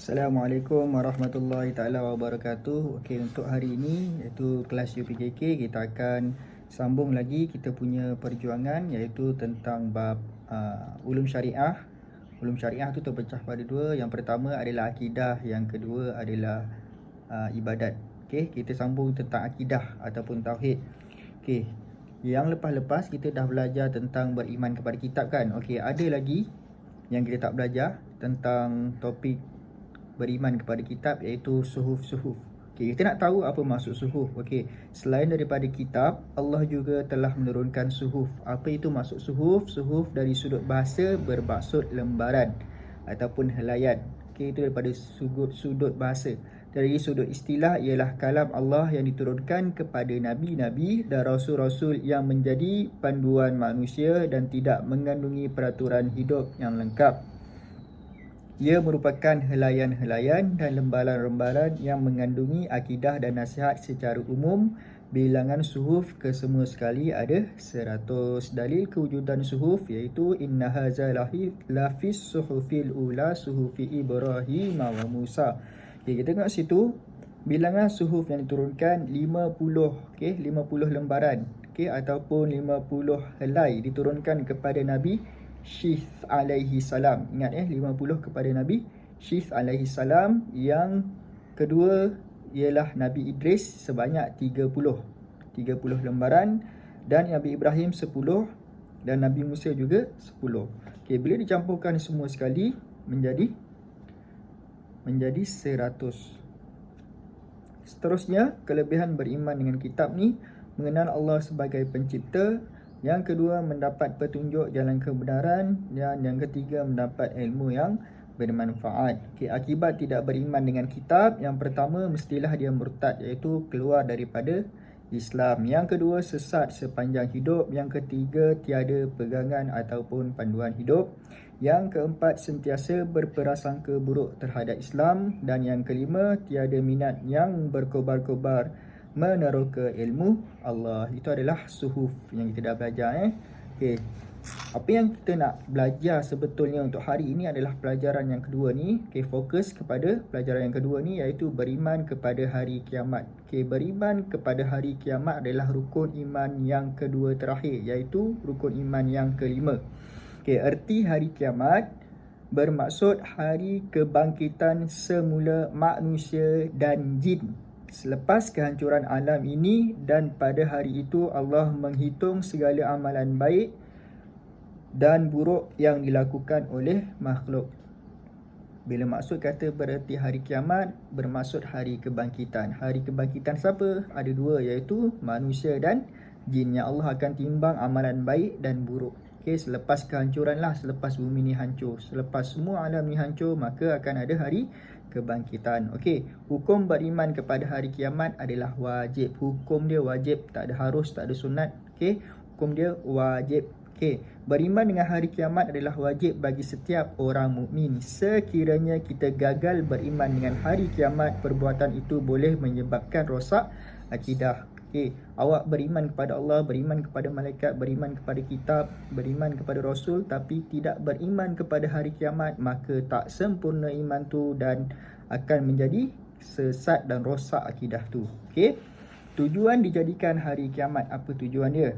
Assalamualaikum warahmatullahi taala wabarakatuh. Okey, untuk hari ini iaitu kelas UPKK, kita akan sambung lagi kita punya perjuangan iaitu tentang bab ulum syariah. Ulum syariah tu terpecah pada dua. Yang pertama adalah akidah, yang kedua adalah ibadat. Okey, kita sambung tentang akidah ataupun tauhid. Okey. Yang lepas-lepas kita dah belajar tentang beriman kepada kitab kan. Okey, ada lagi yang kita tak belajar tentang topik beriman kepada kitab iaitu suhuf-suhuf. Okey, kita nak tahu apa maksud suhuf. Okey, selain daripada kitab, Allah juga telah menurunkan suhuf. Apa itu maksud suhuf? Suhuf dari sudut bahasa bermaksud lembaran ataupun helaian. Okey, itu daripada sudut bahasa. Dari sudut istilah ialah kalam Allah yang diturunkan kepada nabi-nabi dan rasul-rasul yang menjadi panduan manusia dan tidak mengandungi peraturan hidup yang lengkap. Ia merupakan helaian-helaian dan lembaran-lembaran yang mengandungi akidah dan nasihat secara umum. Bilangan suhuf kesemua sekali ada 100. Dalil kewujudan suhuf iaitu inna haza lafis suhufil ula suhufi Ibrahim wa Musa. Okay, kita tengok situ bilangan suhuf yang diturunkan 50. Okay, 50 lembaran, okay, ataupun 50 helai diturunkan kepada Nabi Syith alaihi salam. Ingat 50 kepada Nabi Syith alaihi salam. Yang kedua ialah Nabi Idris sebanyak 30 lembaran, dan Nabi Ibrahim 10 dan Nabi Musa juga 10. Okey, bila dicampurkan semua sekali menjadi 100. Seterusnya, kelebihan beriman dengan kitab ni: mengenal Allah sebagai pencipta. Yang kedua, mendapat petunjuk jalan kebenaran. Dan yang ketiga, mendapat ilmu yang bermanfaat. Okay, akibat tidak beriman dengan kitab: yang pertama, mestilah dia murtad, iaitu keluar daripada Islam. Yang kedua, sesat sepanjang hidup. Yang ketiga, tiada pegangan ataupun panduan hidup. Yang keempat, sentiasa berprasangka buruk terhadap Islam. Dan yang kelima, tiada minat yang berkobar-kobar meneroka ilmu Allah. Itu adalah suhuf yang kita dah belajar. Okey, apa yang kita nak belajar sebetulnya untuk hari ini adalah pelajaran yang kedua ni. Okey, fokus kepada pelajaran yang kedua ni iaitu beriman kepada hari kiamat. Okey, beriman kepada hari kiamat adalah rukun iman yang kedua terakhir, iaitu rukun iman yang kelima. Okey, erti hari kiamat bermaksud hari kebangkitan semula manusia dan jin selepas kehancuran alam ini, dan pada hari itu Allah menghitung segala amalan baik dan buruk yang dilakukan oleh makhluk. Bila maksud kata bererti hari kiamat, bermaksud hari kebangkitan. Hari kebangkitan siapa? Ada dua, iaitu manusia dan jin, yang Allah akan timbang amalan baik dan buruk. Okey, selepas kehancuran lah, selepas bumi ni hancur, selepas semua alam ni hancur, maka akan ada hari kebangkitan. Okey, hukum beriman kepada hari kiamat adalah wajib. Hukum dia wajib, tak ada harus, tak ada sunat. Okey, hukum dia wajib. Okey, beriman dengan hari kiamat adalah wajib bagi setiap orang mukmin. Sekiranya kita gagal beriman dengan hari kiamat, perbuatan itu boleh menyebabkan rosak akidah. Okey, awak beriman kepada Allah, beriman kepada malaikat, beriman kepada kitab, beriman kepada Rasul, tapi tidak beriman kepada hari kiamat, maka tak sempurna iman tu dan akan menjadi sesat dan rosak akidah tu. Okey, tujuan dijadikan hari kiamat, apa tujuan dia?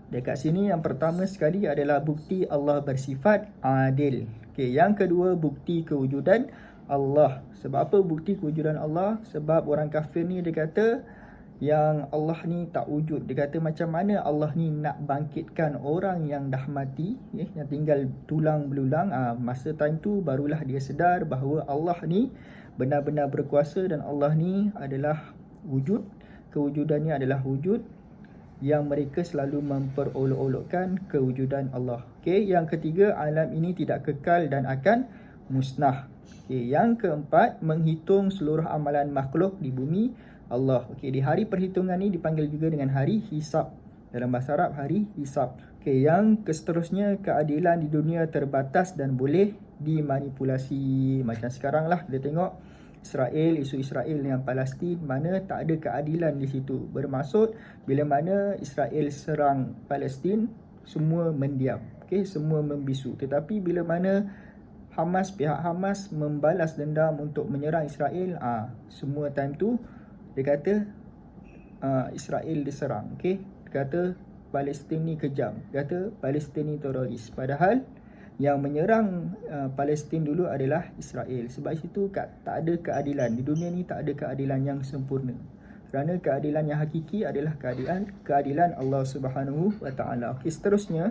Dekat sini yang pertama sekali adalah bukti Allah bersifat adil. Okey, yang kedua, bukti kewujudan Allah. Sebab apa bukti kewujudan Allah? Sebab orang kafir ni dia kata yang Allah ni tak wujud. Dia kata macam mana Allah ni nak bangkitkan orang yang dah mati, yang tinggal tulang belulang. Masa time tu barulah dia sedar bahawa Allah ni benar-benar berkuasa dan Allah ni adalah wujud. Kewujudannya adalah wujud yang mereka selalu memperolok-olokkan kewujudan Allah. Okey, yang ketiga, alam ini tidak kekal dan akan musnah. Okey, yang keempat, menghitung seluruh amalan makhluk di bumi Allah. Okey, di hari perhitungan ni dipanggil juga dengan hari hisab. Dalam bahasa Arab, hari hisab. Okey, yang seterusnya, keadilan di dunia terbatas dan boleh dimanipulasi. Macam sekarang lah kita tengok Israel, isu Israel dengan Palestin, mana tak ada keadilan di situ. Bermaksud bila mana Israel serang Palestin, semua mendiam. Okey, semua membisu. Tetapi bila mana pihak Hamas membalas dendam untuk menyerang Israel, semua time tu dia kata Israel diserang. Okey, dia kata Palestin ni kejam, dia kata Palestin ni teroris, padahal yang menyerang Palestin dulu adalah Israel. Sebab itu tak ada keadilan di dunia ni, tak ada keadilan yang sempurna. Kerana keadilan yang hakiki adalah keadilan Allah Subhanahu wa taala. Okey, seterusnya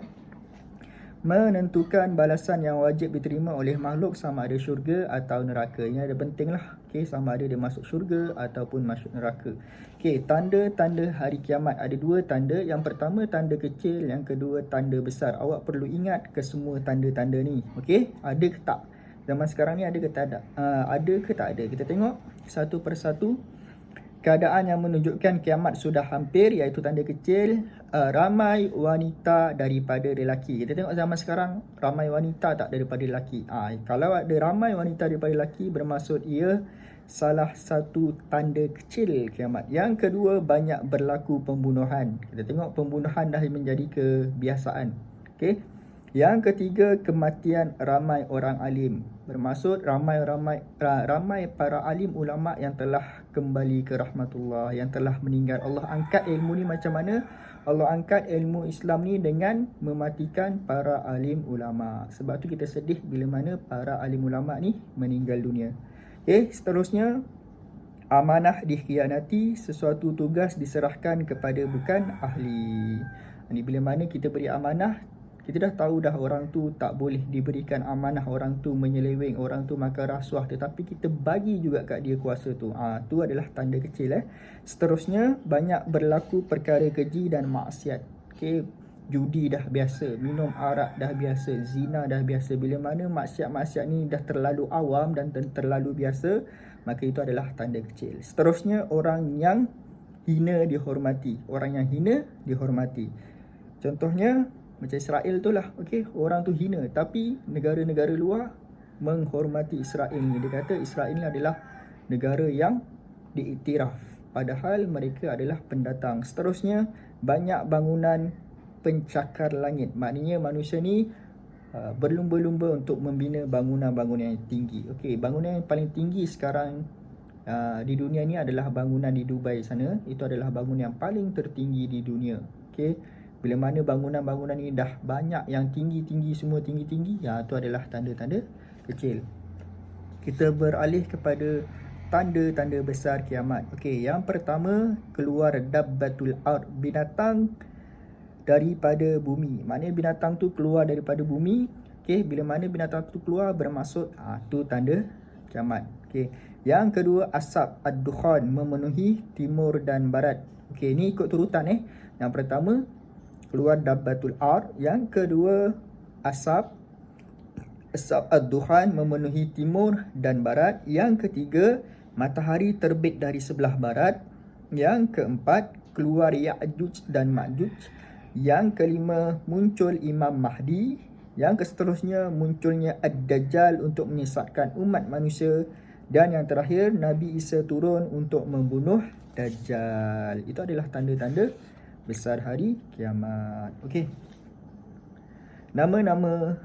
menentukan balasan yang wajib diterima oleh makhluk sama ada syurga atau neraka. Ini ada pentinglah. Okey, sama ada dia masuk syurga ataupun masuk neraka. Okey, tanda-tanda hari kiamat ada dua tanda. Yang pertama tanda kecil, yang kedua tanda besar. Awak perlu ingat ke semua tanda-tanda ni. Okey, ada ke tak? Zaman sekarang ni ada ke tak ada? Ada ke tak ada? Kita tengok satu persatu. Keadaan yang menunjukkan kiamat sudah hampir, iaitu tanda kecil, ramai wanita daripada lelaki. Kita tengok zaman sekarang, ramai wanita tak daripada lelaki. Kalau ada ramai wanita daripada lelaki, bermaksud ia salah satu tanda kecil kiamat. Yang kedua, banyak berlaku pembunuhan. Kita tengok pembunuhan dah menjadi kebiasaan. Okey. Yang ketiga, kematian ramai orang alim. Bermaksud ramai para alim ulama yang telah kembali ke rahmatullah, yang telah meninggal. Allah angkat ilmu ni macam mana? Allah angkat ilmu Islam ni dengan mematikan para alim ulama. Sebab tu kita sedih bila mana para alim ulama ni meninggal dunia. Okey, seterusnya amanah dikhianati, sesuatu tugas diserahkan kepada bukan ahli. Ini bila mana kita beri amanah, kita dah tahu dah orang tu tak boleh diberikan amanah, orang tu menyeleweng, orang tu makan rasuah, tetapi kita bagi juga kat dia kuasa tu. Tu adalah tanda kecil. Seterusnya, banyak berlaku perkara keji dan maksiat. Okey, judi dah biasa, minum arak dah biasa, zina dah biasa. Bila mana maksiat-maksiat ni dah terlalu awam dan terlalu biasa, maka itu adalah tanda kecil. Seterusnya, orang yang hina dihormati. Orang yang hina dihormati. Contohnya macam Israel tu lah. Okey, orang tu hina, tapi negara-negara luar menghormati Israel ni. Dia kata Israel ni adalah negara yang diiktiraf, padahal mereka adalah pendatang. Seterusnya, banyak bangunan pencakar langit. Maknanya manusia ni berlumba-lumba untuk membina bangunan-bangunan yang tinggi. Okey, bangunan yang paling tinggi sekarang di dunia ni adalah bangunan di Dubai sana. Itu adalah bangunan yang paling tertinggi di dunia. Okey, bila mana bangunan-bangunan ni dah banyak yang tinggi-tinggi, semua tinggi-tinggi, itu adalah tanda-tanda kecil. Kita beralih kepada tanda-tanda besar kiamat. Okey, yang pertama, keluar dabbatul ard, binatang daripada bumi. Maknanya binatang tu keluar daripada bumi. Okey, bila mana binatang tu keluar, bermaksud tu tanda kiamat. Okey, yang kedua, asap ad-dukhan memenuhi timur dan barat. Okey, ni ikut turutan. Yang pertama, keluar dabbatul ard. Yang kedua, asap ad-dukhan memenuhi timur dan barat. Yang ketiga, matahari terbit dari sebelah barat. Yang keempat, keluar Ya'juj dan Ma'juj. Yang kelima, muncul Imam Mahdi. Yang seterusnya, munculnya Ad-Dajjal untuk menyesatkan umat manusia. Dan yang terakhir, Nabi Isa turun untuk membunuh Dajjal. Itu adalah tanda-tanda besar hari kiamat. Okey. Nama-nama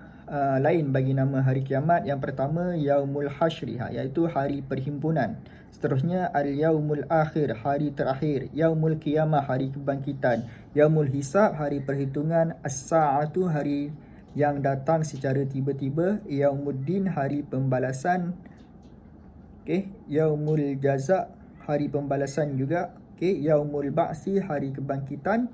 lain bagi nama hari kiamat. Yang pertama, Yaumul Hashri, iaitu hari perhimpunan. Seterusnya, Al-Yaumul Akhir, hari terakhir. Yaumul Qiyamah, hari kebangkitan. Yaumul Hisab, hari perhitungan. As-Sa'atu, hari yang datang secara tiba-tiba. Yaumuddin, hari pembalasan. Okey, Yaumul Jaza, hari pembalasan juga. Okey, Yaumul Ba'si, hari kebangkitan,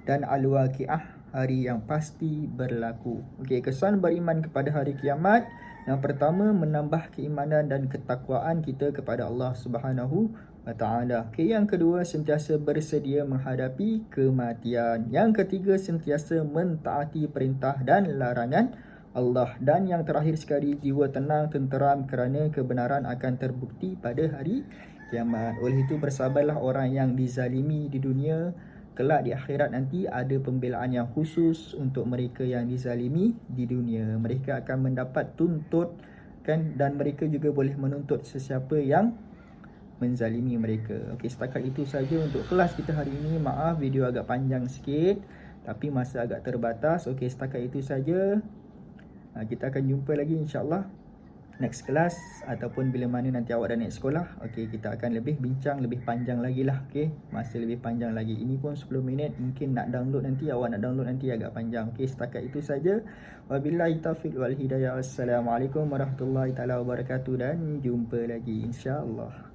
dan Al-Waqi'ah, hari yang pasti berlaku. Okey, kesan beriman kepada hari kiamat. Yang pertama, menambah keimanan dan ketakwaan kita kepada Allah Subhanahu wa taala. Okey, yang kedua, sentiasa bersedia menghadapi kematian. Yang ketiga, sentiasa mentaati perintah dan larangan Allah. Dan yang terakhir sekali, jiwa tenang, tenteram kerana kebenaran akan terbukti pada hari kiamat. Oleh itu, bersabarlah orang yang dizalimi di dunia. Kelak di akhirat nanti ada pembelaan yang khusus untuk mereka yang dizalimi di dunia. Mereka akan mendapat tuntut dan mereka juga boleh menuntut sesiapa yang menzalimi mereka. Okey, setakat itu saja untuk kelas kita hari ini. Maaf video agak panjang sikit, tapi masa agak terbatas. Okey, setakat itu saja. Kita akan jumpa lagi insya-Allah next class ataupun bila mana nanti awak dah naik sekolah, okey, kita akan lebih bincang lebih panjang lagi lah. Okey, masa lebih panjang lagi. Ini pun 10 minit, mungkin nak download nanti, awak nak download nanti agak panjang. Okey, setakat itu saja. Wabillahi taufiq wal hidayah. Assalamualaikum warahmatullahi taala wabarakatuh dan jumpa lagi insya-Allah.